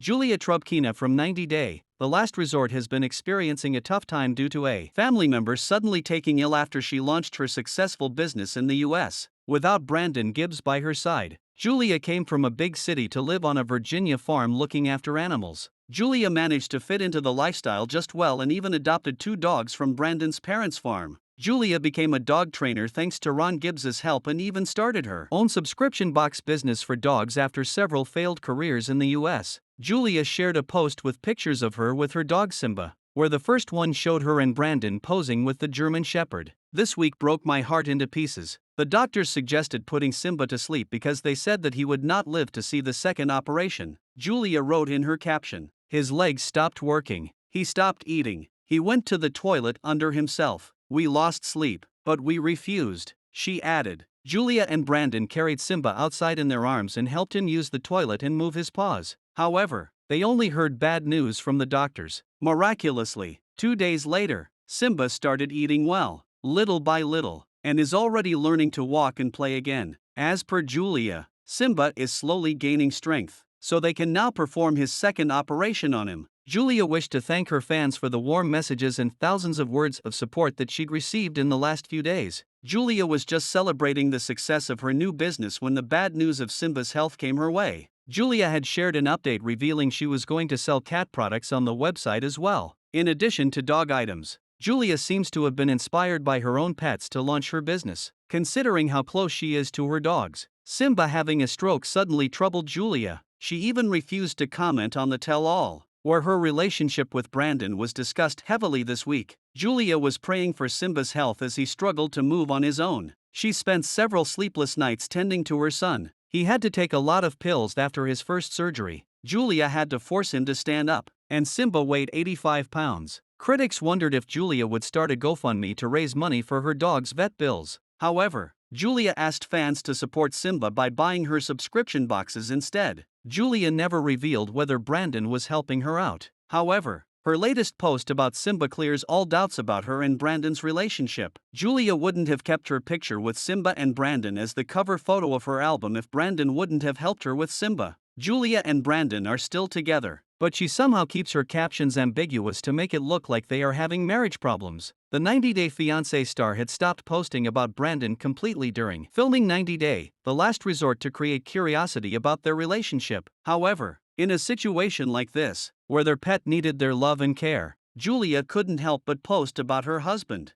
Julia Trubkina from 90 Day, The Last Resort has been experiencing a tough time due to a family member suddenly taking ill after she launched her successful business in the US. Without Brandon Gibbs by her side, Julia came from a big city to live on a Virginia farm looking after animals. Julia managed to fit into the lifestyle just well and even adopted 2 dogs from Brandon's parents' farm. Julia became a dog trainer thanks to Ron Gibbs's help and even started her own subscription box business for dogs after several failed careers in the US. Julia shared a post with pictures of her with her dog Simba, where the first one showed her and Brandon posing with the German Shepherd. This week broke my heart into pieces. The doctors suggested putting Simba to sleep because they said that he would not live to see the second operation. Julia wrote in her caption, "His legs stopped working, he stopped eating, he went to the toilet under himself. We lost sleep, but we refused," she added. Julia and Brandon carried Simba outside in their arms and helped him use the toilet and move his paws. However, they only heard bad news from the doctors. Miraculously, 2 days later, Simba started eating well, little by little, and is already learning to walk and play again. As per Julia, Simba is slowly gaining strength, so they can now perform his second operation on him. Julia wished to thank her fans for the warm messages and thousands of words of support that she'd received in the last few days. Julia was just celebrating the success of her new business when the bad news of Simba's health came her way. Julia had shared an update revealing she was going to sell cat products on the website as well, in addition to dog items. Julia seems to have been inspired by her own pets to launch her business, considering how close she is to her dogs. Simba having a stroke suddenly troubled Julia. She even refused to comment on the tell-all, where her relationship with Brandon was discussed heavily this week. Julia was praying for Simba's health as he struggled to move on his own. She spent several sleepless nights tending to her son. He had to take a lot of pills after his first surgery. Julia had to force him to stand up, and Simba weighed 85 pounds. Critics wondered if Julia would start a GoFundMe to raise money for her dog's vet bills. However, Julia asked fans to support Simba by buying her subscription boxes instead. Julia never revealed whether Brandon was helping her out. However, her latest post about Simba clears all doubts about her and Brandon's relationship. Julia wouldn't have kept her picture with Simba and Brandon as the cover photo of her album if Brandon wouldn't have helped her with Simba. Julia and Brandon are still together, but she somehow keeps her captions ambiguous to make it look like they are having marriage problems. The 90 Day Fiancé star had stopped posting about Brandon completely during filming 90 Day, The Last Resort, to create curiosity about their relationship. However, in a situation like this, where their pet needed their love and care, Julia couldn't help but post about her husband.